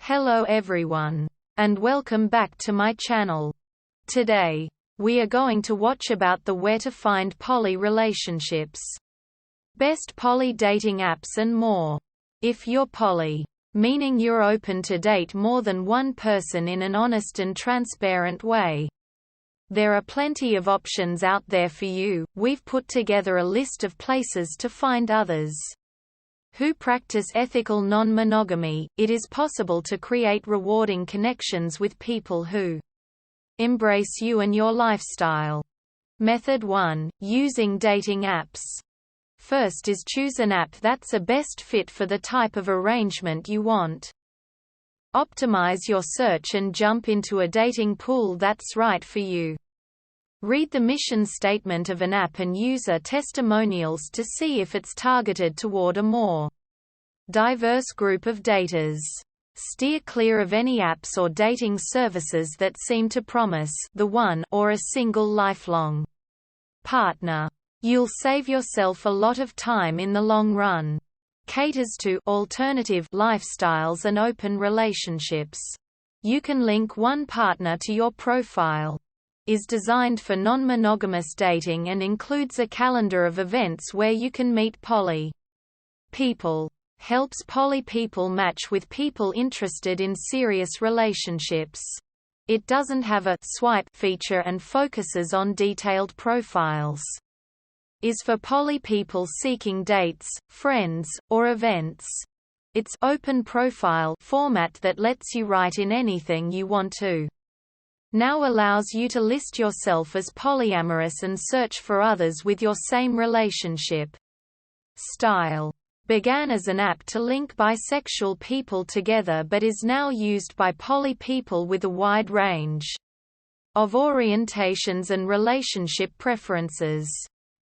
Hello everyone, and welcome back to my channel. Today, we are going to watch about the where to find poly relationships, best poly dating apps and more. If you're poly, meaning you're open to date more than one person in an honest and transparent way, there are plenty of options out there for you. We've put together a list of places to find others who practice ethical non-monogamy. It is possible to create rewarding connections with people who embrace you and your lifestyle. Method 1. Using dating apps. First is choose an app that's a best fit for the type of arrangement you want. Optimize your search and jump into a dating pool that's right for you. Read the mission statement of an app and user testimonials to see if it's targeted toward a more diverse group of daters. Steer clear of any apps or dating services that seem to promise the one or a single lifelong partner. You'll save yourself a lot of time in the long run. Caters to alternative lifestyles and open relationships. You can link one partner to your profile. Is designed for non-monogamous dating and includes a calendar of events where you can meet poly people. Helps poly people match with people interested in serious relationships. It doesn't have a swipe feature and focuses on detailed profiles. Is for poly people seeking dates, friends, or events. Its open profile format that lets you write in anything you want to now allows you to list yourself as polyamorous and search for others with your same relationship style. Began as an app to link bisexual people together but is now used by poly people with a wide range of orientations and relationship preferences.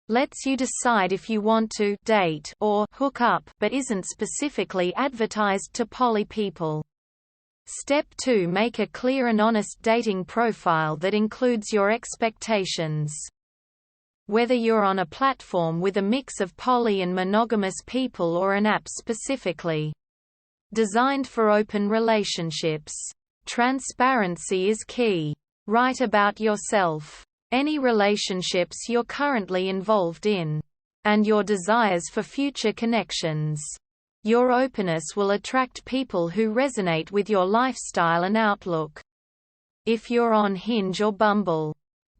Lets you decide if you want to date or hook up but isn't specifically advertised to poly people. Step 2. Make a clear and honest dating profile that includes your expectations. Whether you're on a platform with a mix of poly and monogamous people or an app specifically designed for open relationships, transparency is key. Write about yourself, any relationships you're currently involved in, and your desires for future connections. Your openness will attract people who resonate with your lifestyle and outlook. If you're on Hinge or Bumble,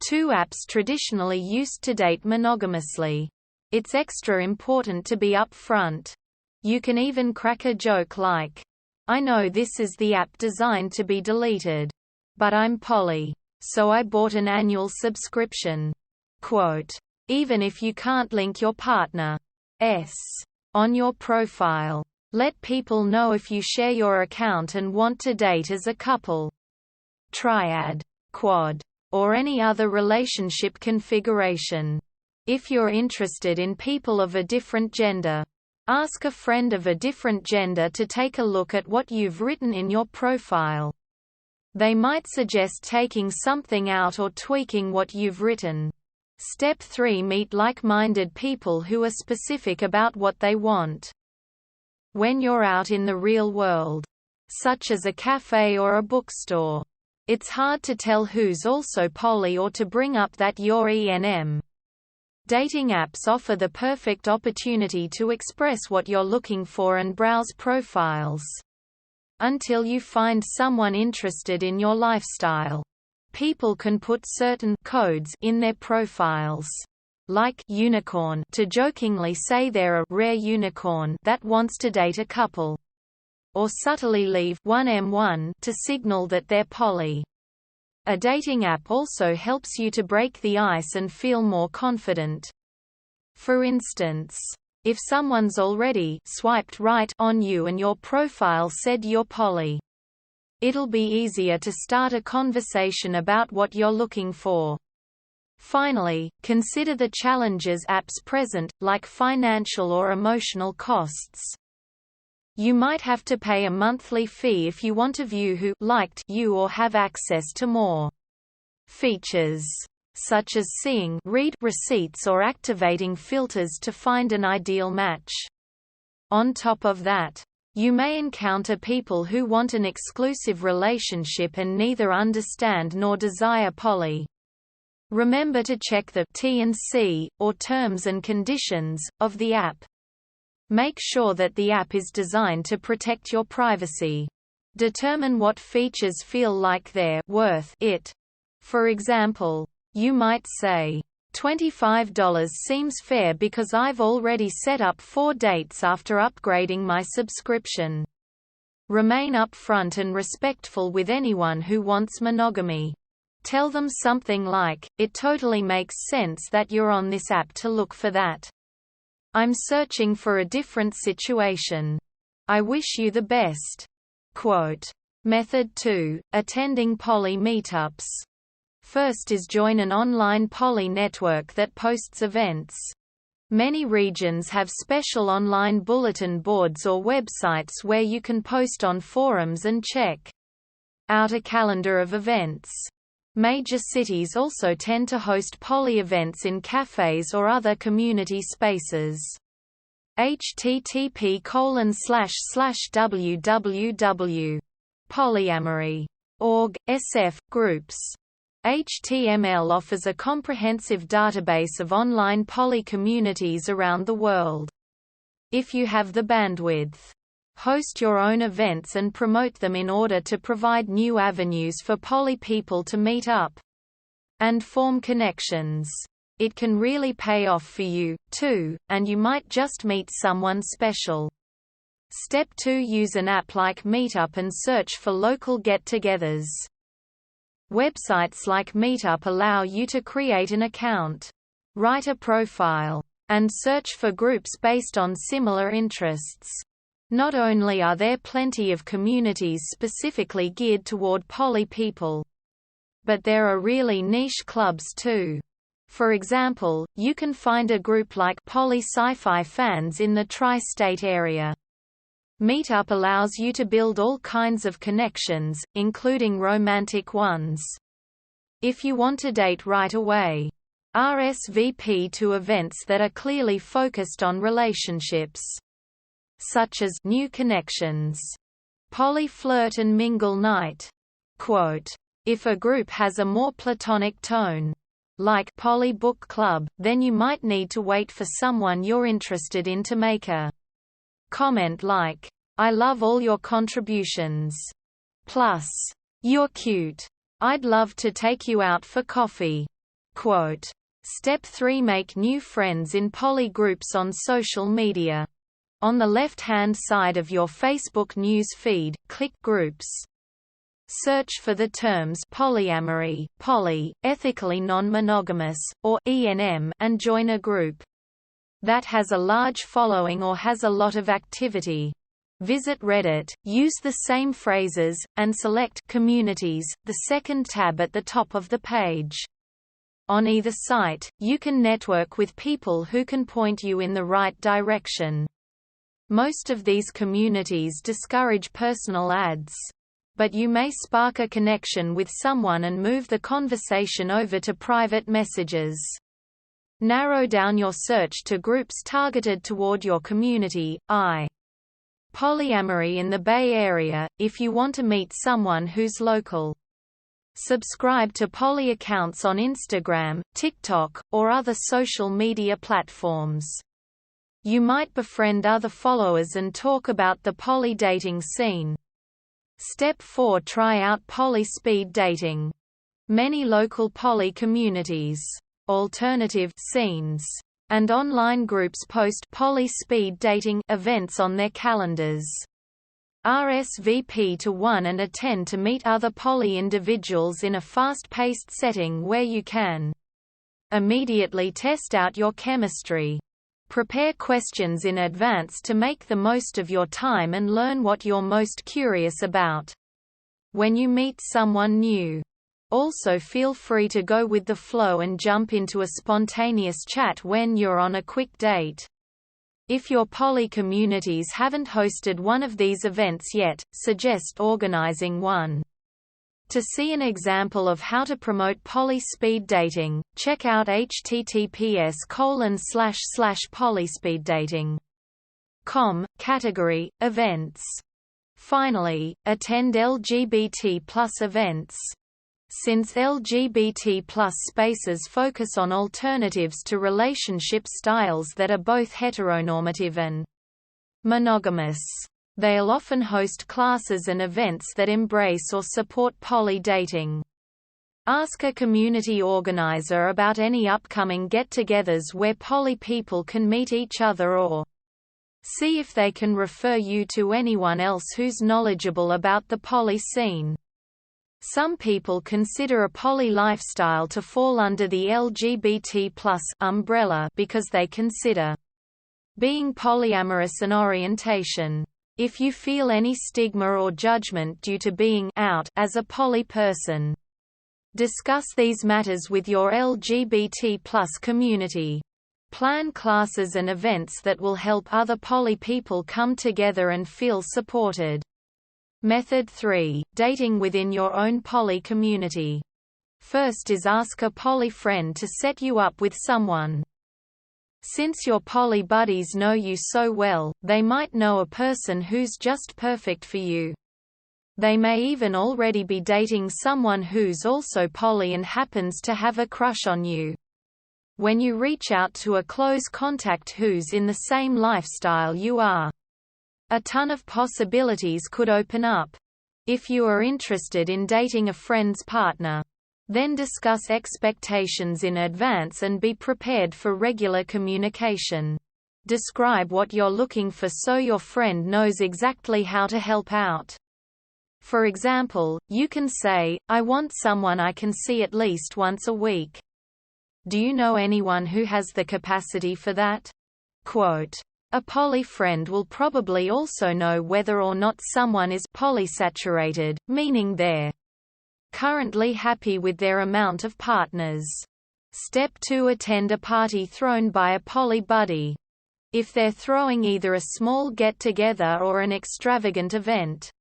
two apps traditionally used to date monogamously, it's extra important to be upfront. You can even crack a joke like, "I know this is the app designed to be deleted, but I'm poly, so I bought an annual subscription." Quote. Even if you can't link your partner's on your profile. Let people know if you share your account and want to date as a couple, triad, quad, or any other relationship configuration. If you're interested in people of a different gender, ask a friend of a different gender to take a look at what you've written in your profile. They might suggest taking something out or tweaking what you've written. Step 3. Meet like-minded people who are specific about what they want. When you're out in the real world, such as a cafe or a bookstore, it's hard to tell who's also poly or to bring up that you're ENM. Dating apps offer the perfect opportunity to express what you're looking for and browse profiles until you find someone interested in your lifestyle. People can put certain codes in their profiles, like unicorn, to jokingly say they're a rare unicorn that wants to date a couple, or subtly leave 1M1 to signal that they're poly. A dating app also helps you to break the ice and feel more confident. For instance, if someone's already swiped right on you and your profile said you're poly, it'll be easier to start a conversation about what you're looking for. Finally, consider the challenges apps present, like financial or emotional costs. You might have to pay a monthly fee if you want to view who liked you or have access to more features, such as seeing read receipts or activating filters to find an ideal match. On top of that, You may encounter people who want an exclusive relationship and neither understand nor desire poly. Remember to check the T&C, or terms and conditions, of the app. Make sure that the app is designed to protect your privacy. Determine what features feel like they're worth it. For example, you might say, $25 seems fair because I've already set up 4 dates after upgrading my subscription. Remain upfront and respectful with anyone who wants monogamy. Tell them something like, "It totally makes sense that you're on this app to look for that. I'm searching for a different situation. I wish you the best." Quote. Method 2. Attending poly meetups. First is join an online poly network that posts events. Many regions have special online bulletin boards or websites where you can post on forums and check out a calendar of events. Major cities also tend to host poly events in cafes or other community spaces. http://www.polyamory.org, SF, groups. HTML offers a comprehensive database of online poly communities around the world. If you have the bandwidth, host your own events and promote them in order to provide new avenues for poly people to meet up and form connections. It can really pay off for you, too, and you might just meet someone special. Step 2. Use an app like Meetup and search for local get-togethers. Websites like Meetup allow you to create an account, write a profile, and search for groups based on similar interests. Not only are there plenty of communities specifically geared toward poly people, but there are really niche clubs too. For example, you can find a group like Poly Sci-Fi Fans in the tri-state area. Meetup allows you to build all kinds of connections, including romantic ones. If you want to date right away, RSVP to events that are clearly focused on relationships, such as New Connections, Poly Flirt and Mingle Night. Quote, if a group has a more platonic tone, like Poly Book Club, then you might need to wait for someone you're interested in to make a comment like, "I love all your contributions," plus, "You're cute. I'd love to take you out for coffee." Quote. Step 3. Make new friends in poly groups on social media. On the left-hand side of your Facebook news feed, click Groups. Search for the terms polyamory, poly, ethically non-monogamous, or ENM, and join a group that has a large following or has a lot of activity. Visit Reddit, use the same phrases, and select Communities, the second tab at the top of the page. On either site, you can network with people who can point you in the right direction. Most of these communities discourage personal ads, but you may spark a connection with someone and move the conversation over to private messages. Narrow down your search to groups targeted toward your community. Polyamory in the Bay Area, if you want to meet someone who's local. Subscribe to poly accounts on Instagram, TikTok, or other social media platforms. You might befriend other followers and talk about the poly dating scene. Step 4. Try out poly speed dating. Many local poly communities, alternative scenes, and online groups post poly speed dating events on their calendars. RSVP to one and attend to meet other poly individuals in a fast-paced setting where you can immediately test out your chemistry. Prepare questions in advance to make the most of your time and learn what you're most curious about when you meet someone new. Also feel free to go with the flow and jump into a spontaneous chat when you're on a quick date. If your poly communities haven't hosted one of these events yet, suggest organizing one. To see an example of how to promote poly speed dating, check out https://polyspeeddating.com. Category, events. Finally, attend LGBT+ events. Since LGBT+ spaces focus on alternatives to relationship styles that are both heteronormative and monogamous, they'll often host classes and events that embrace or support poly dating. Ask a community organizer about any upcoming get-togethers where poly people can meet each other, or see if they can refer you to anyone else who's knowledgeable about the poly scene. Some people consider a poly lifestyle to fall under the LGBT+ umbrella because they consider being polyamorous an orientation. If you feel any stigma or judgment due to being out as a poly person, discuss these matters with your LGBT+ community. Plan classes and events that will help other poly people come together and feel supported. Method 3. Dating within your own poly community. First is ask a poly friend to set you up with someone. Since your poly buddies know you so well, they might know a person who's just perfect for you. They may even already be dating someone who's also poly and happens to have a crush on you. When you reach out to a close contact who's in the same lifestyle you are, a ton of possibilities could open up. If you are interested in dating a friend's partner, then discuss expectations in advance and be prepared for regular communication. Describe what you're looking for so your friend knows exactly how to help out. For example, you can say, "I want someone I can see at least once a week. Do you know anyone who has the capacity for that?" Quote. A poly friend will probably also know whether or not someone is polysaturated, meaning they're currently happy with their amount of partners. Step 2. Attend a party thrown by a poly buddy. If they're throwing either a small get-together or an extravagant event,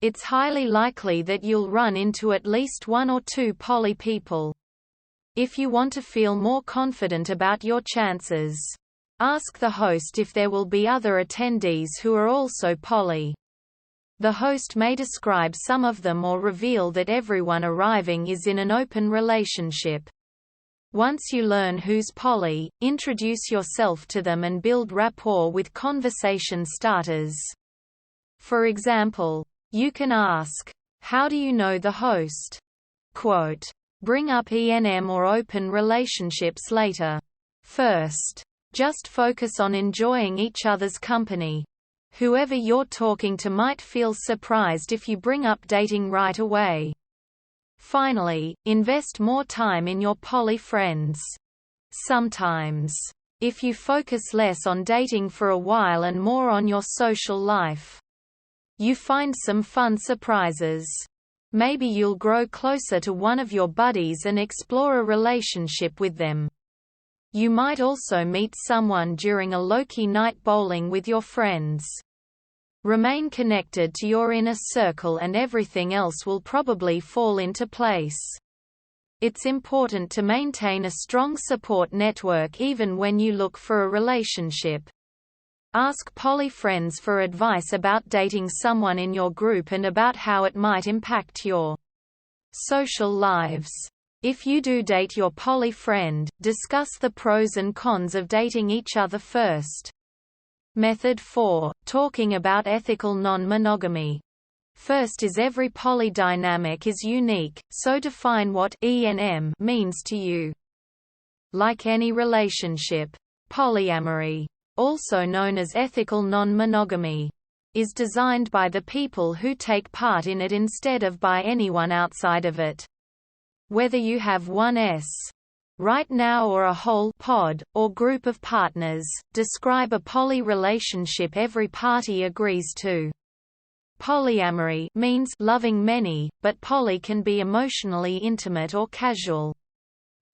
it's highly likely that you'll run into at least one or two poly people. If you want to feel more confident about your chances, ask the host if there will be other attendees who are also poly. The host may describe some of them or reveal that everyone arriving is in an open relationship. Once you learn who's poly, introduce yourself to them and build rapport with conversation starters. For example, you can ask, "How do you know the host?" Quote. Bring up ENM or open relationships later. First, just focus on enjoying each other's company. Whoever you're talking to might feel surprised if you bring up dating right away. Finally, invest more time in your poly friends. Sometimes, if you focus less on dating for a while and more on your social life, you find some fun surprises. Maybe you'll grow closer to one of your buddies and explore a relationship with them. You might also meet someone during a low-key night bowling with your friends. Remain connected to your inner circle and everything else will probably fall into place. It's important to maintain a strong support network even when you look for a relationship. Ask poly friends for advice about dating someone in your group and about how it might impact your social lives. If you do date your poly friend, discuss the pros and cons of dating each other first. Method 4. Talking about ethical non-monogamy. First is every poly dynamic is unique, so define what ENM means to you. Like any relationship, polyamory, also known as ethical non-monogamy, is designed by the people who take part in it instead of by anyone outside of it. Whether you have one right now or a whole pod, or group of partners, describe a poly relationship every party agrees to. Polyamory means loving many, but poly can be emotionally intimate or casual.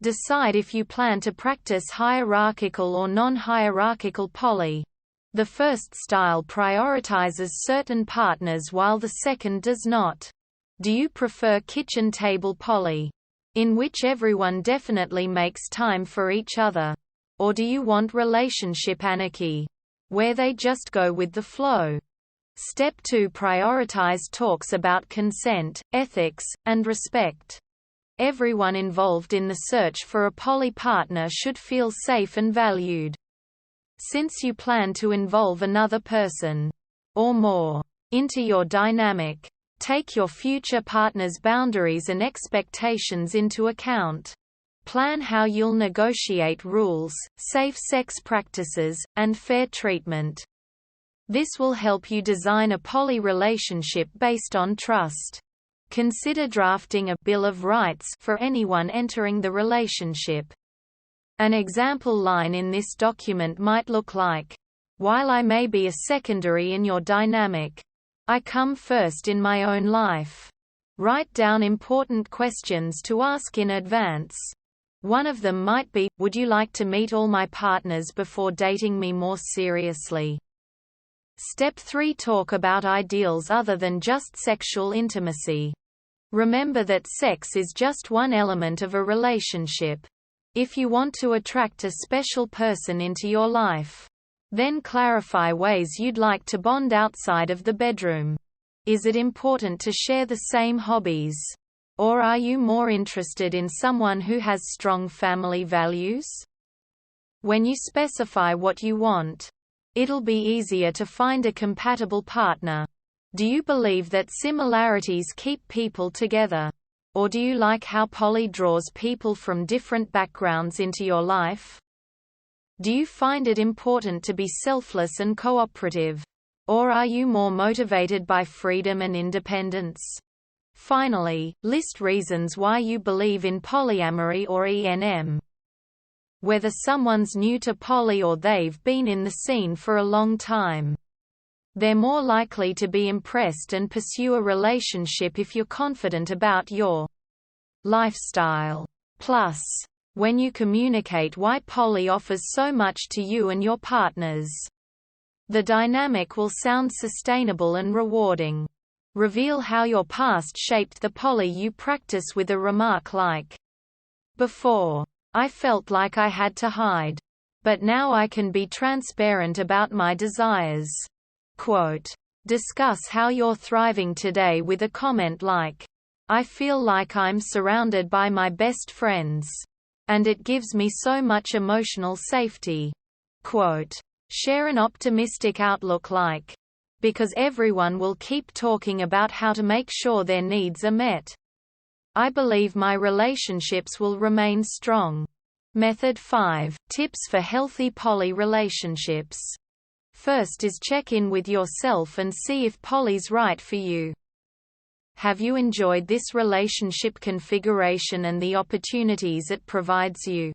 Decide if you plan to practice hierarchical or non-hierarchical poly. The first style prioritizes certain partners while the second does not. Do you prefer kitchen table poly, in which everyone definitely makes time for each other? Or do you want relationship anarchy, where they just go with the flow. Step 2. Prioritize talks about consent, ethics, and respect. Everyone involved in the search for a poly partner should feel safe and valued. Since you plan to involve another person, or more, into your dynamic, take your future partner's boundaries and expectations into account. Plan how you'll negotiate rules, safe sex practices, and fair treatment. This will help you design a poly relationship based on trust. Consider drafting a Bill of Rights for anyone entering the relationship. An example line in this document might look like, "While I may be a secondary in your dynamic, I come first in my own life." Write down important questions to ask in advance. One of them might be, "Would you like to meet all my partners before dating me more seriously?" Step 3. Talk about ideals other than just sexual intimacy. Remember that sex is just one element of a relationship. If you want to attract a special person into your life, then clarify ways you'd like to bond outside of the bedroom. Is it important to share the same hobbies? Or are you more interested in someone who has strong family values? When you specify what you want, it'll be easier to find a compatible partner. Do you believe that similarities keep people together? Or do you like how poly draws people from different backgrounds into your life? Do you find it important to be selfless and cooperative? Or are you more motivated by freedom and independence? Finally, list reasons why you believe in polyamory or ENM. Whether someone's new to poly or they've been in the scene for a long time, they're more likely to be impressed and pursue a relationship if you're confident about your lifestyle. Plus, when you communicate why poly offers so much to you and your partners, the dynamic will sound sustainable and rewarding. Reveal how your past shaped the poly you practice with a remark like, "Before, I felt like I had to hide. But now I can be transparent about my desires." Quote. Discuss how you're thriving today with a comment like, "I feel like I'm surrounded by my best friends. And it gives me so much emotional safety." Quote. Share an optimistic outlook like, "Because everyone will keep talking about how to make sure their needs are met, I believe my relationships will remain strong." Method 5. Tips for healthy poly relationships. First is check in with yourself and see if poly's right for you. Have you enjoyed this relationship configuration and the opportunities it provides you?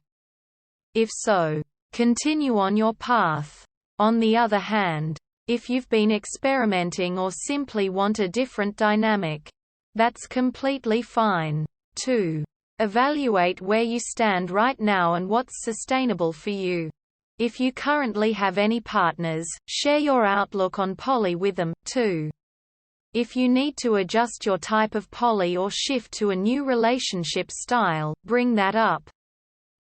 If so, continue on your path. On the other hand, if you've been experimenting or simply want a different dynamic, that's completely fine. 2. Evaluate where you stand right now and what's sustainable for you. If you currently have any partners, share your outlook on poly with them, too. If you need to adjust your type of poly or shift to a new relationship style, bring that up.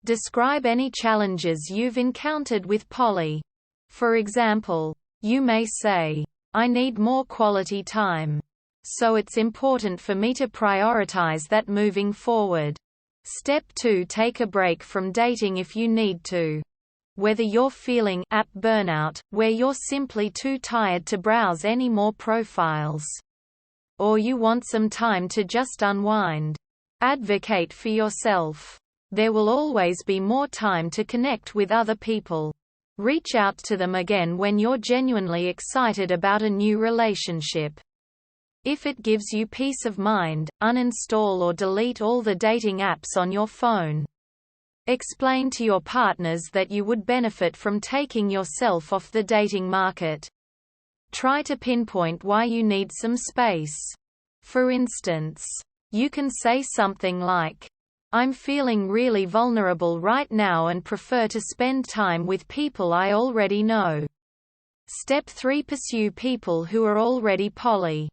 Describe any challenges you've encountered with poly. For example, you may say, "I need more quality time. So it's important for me to prioritize that moving forward." Step 2. Take a break from dating if you need to. Whether you're feeling app burnout, where you're simply too tired to browse any more profiles, or you want some time to just unwind, advocate for yourself. There will always be more time to connect with other people. Reach out to them again when you're genuinely excited about a new relationship. If it gives you peace of mind, uninstall or delete all the dating apps on your phone. Explain to your partners that you would benefit from taking yourself off the dating market. Try to pinpoint why you need some space. For instance, you can say something like, "I'm feeling really vulnerable right now and prefer to spend time with people I already know." Step 3. Pursue people who are already poly.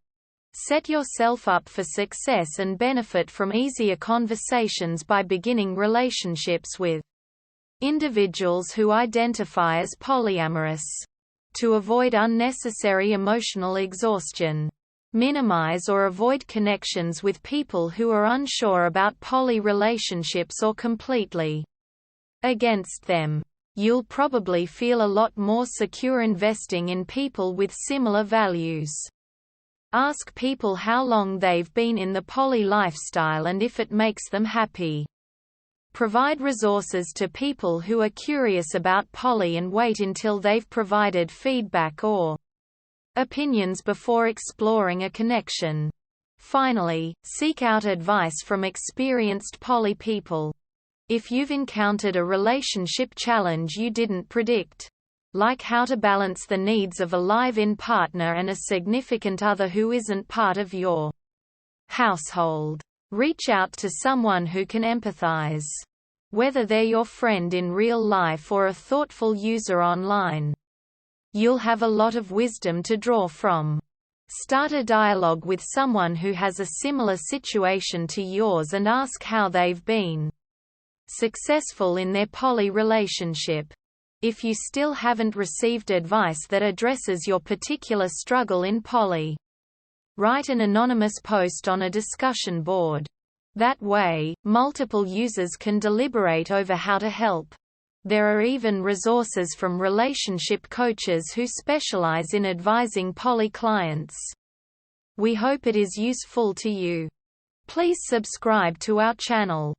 Set yourself up for success and benefit from easier conversations by beginning relationships with individuals who identify as polyamorous. To avoid unnecessary emotional exhaustion. Minimize or avoid connections with people who are unsure about poly relationships or completely against them. You'll probably feel a lot more secure investing in people with similar values. Ask people how long they've been in the poly lifestyle and if it makes them happy. Provide resources to people who are curious about poly and wait until they've provided feedback or opinions before exploring a connection. Finally, seek out advice from experienced poly people. If you've encountered a relationship challenge you didn't predict, like how to balance the needs of a live-in partner and a significant other who isn't part of your household, reach out to someone who can empathize. Whether they're your friend in real life or a thoughtful user online, you'll have a lot of wisdom to draw from. Start a dialogue with someone who has a similar situation to yours and ask how they've been successful in their poly relationship. If you still haven't received advice that addresses your particular struggle in poly, write an anonymous post on a discussion board. That way, multiple users can deliberate over how to help. There are even resources from relationship coaches who specialize in advising poly clients. We hope it is useful to you. Please subscribe to our channel.